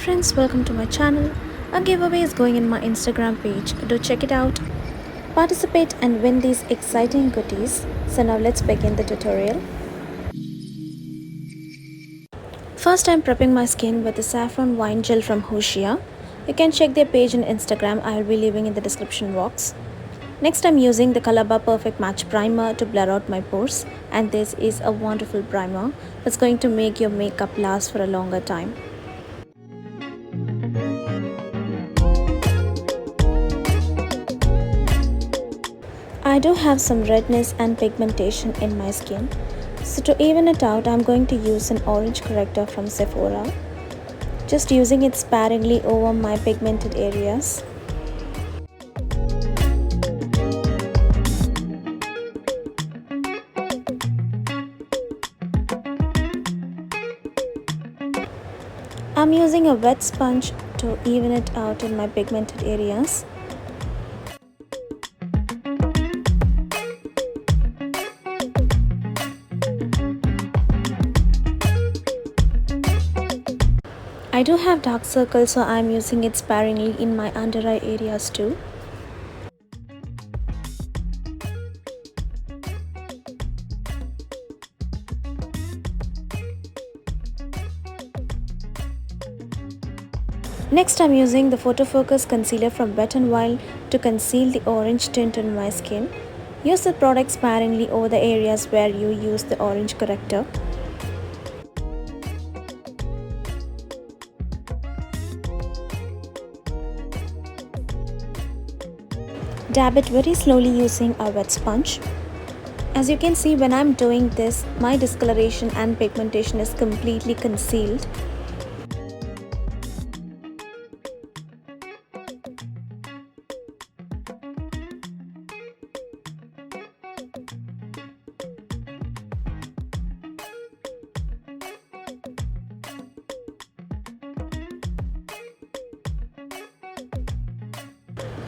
friends, welcome to my channel. A giveaway is going in my Instagram page. Do check it out. Participate and win these exciting goodies. So now let's begin the tutorial. First, I'm prepping my skin with the saffron wine gel from Hooshiya. You can check their page on Instagram. I will be leaving in the description box. Next, I'm using the Colorbar Perfect Match Primer to blur out my pores, and this is a wonderful primer that's going to make your makeup last for a longer time. I do have some redness and pigmentation in my skin, so to even it out, I'm going to use an orange corrector from Sephora, just using it sparingly over my pigmented areas. I'm using a wet sponge to even it out in my pigmented areas. I do have dark circles, so I'm using it sparingly in my under eye areas too. Next, I'm using the Photo Focus Concealer from Wet n Wild to conceal the orange tint on my skin. Use the product sparingly over the areas where you use the orange corrector. Dab it very slowly using a wet sponge. As you can see, when I'm doing this, my discoloration and pigmentation is completely concealed.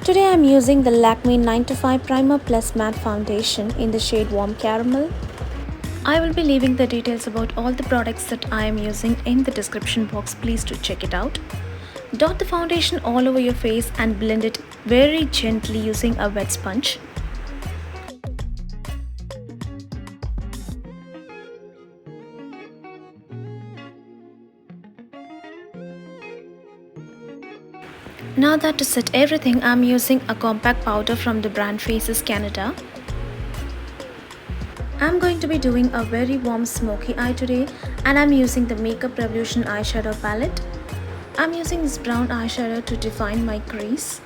Today I'm using the Lakme 9 to 5 Primer Plus Matte Foundation in the shade Warm Caramel. I will be leaving the details about all the products that I am using in the description box. Please do check it out. Dot the foundation all over your face and blend it very gently using a wet sponge. Now that to set everything, I'm using a compact powder from the brand Faces Canada. I'm going to be doing a very warm smoky eye today, and I'm using the Makeup Revolution eyeshadow palette. I'm using this brown eyeshadow to define my crease.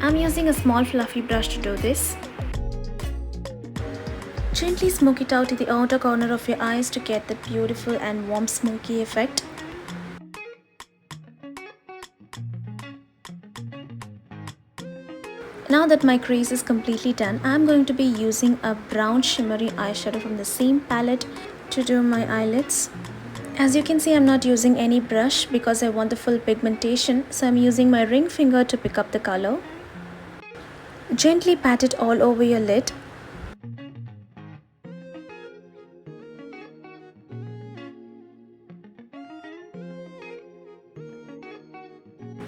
I'm using a small fluffy brush to do this. Gently smoke it out in the outer corner of your eyes to get the beautiful and warm smoky effect. Now that my crease is completely done, I'm going to be using a brown shimmery eyeshadow from the same palette to do my eyelids. As you can see, I'm not using any brush because I want the full pigmentation, so I'm using my ring finger to pick up the color. Gently pat it all over your lid.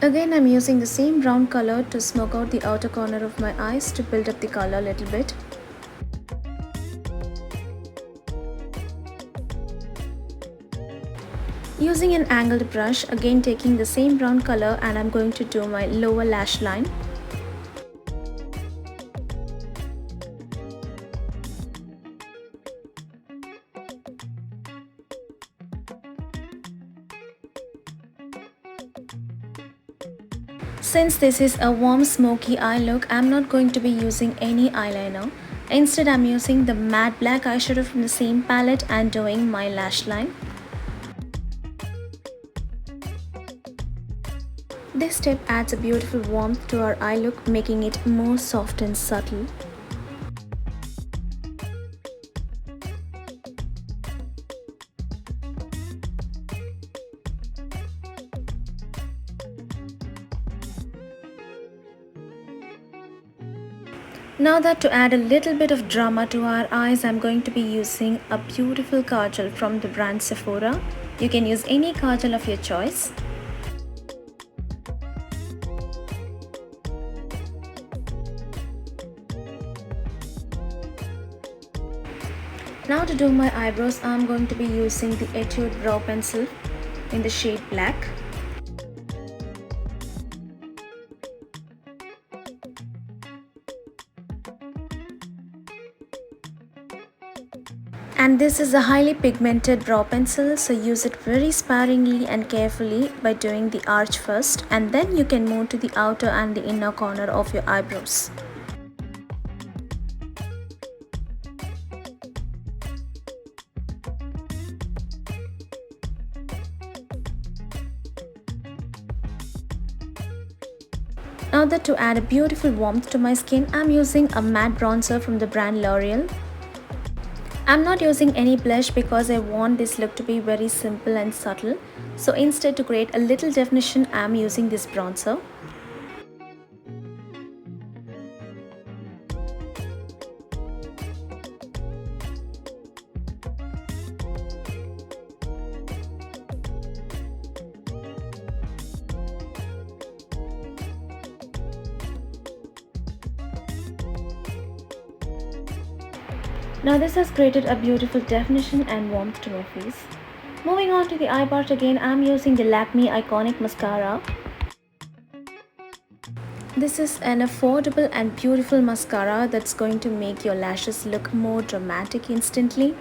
Again, I'm using the same brown color to smoke out the outer corner of my eyes to build up the color a little bit. Using an angled brush, again taking the same brown color, and I'm going to do my lower lash line. Since this is a warm smoky eye look, I'm not going to be using any eyeliner. Instead, I'm using the matte black eyeshadow from the same palette and doing my lash line. This step adds a beautiful warmth to our eye look, making it more soft and subtle. Now that to add a little bit of drama to our eyes, I'm going to be using a beautiful Kajal from the brand Sephora. You can use any Kajal of your choice. Now to do my eyebrows, I'm going to be using the Etude brow pencil in the shade black. And this is a highly pigmented brow pencil, so use it very sparingly and carefully by doing the arch first, and then you can move to the outer and the inner corner of your eyebrows. Now that to add a beautiful warmth to my skin, I'm using a matte bronzer from the brand L'Oreal. I'm not using any blush because I want this look to be very simple and subtle. So instead, to create a little definition, I'm using this bronzer. Now this has created a beautiful definition and warmth to my face. Moving on to the eye part again, I'm using the Lakme Eyeconic Mascara. This is an affordable and beautiful mascara that's going to make your lashes look more dramatic instantly.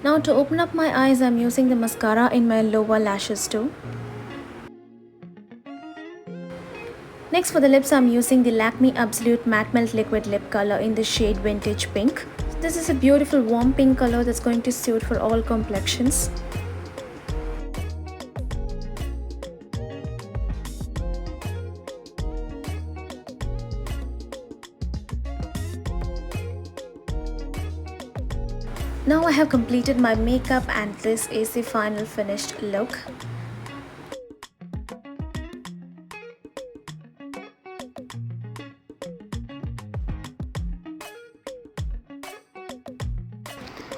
Now to open up my eyes, I'm using the mascara in my lower lashes too. Next for the lips, I'm using the Lakme Absolute Matte Melt Liquid Lip Color in the shade Vintage Pink. This is a beautiful warm pink color that's going to suit for all complexions. Now I have completed my makeup and this is the final finished look.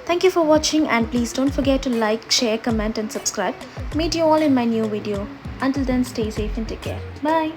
Thank you for watching and please don't forget to like, share, comment and subscribe. Meet you all in my new video. Until then, stay safe and take care. Bye.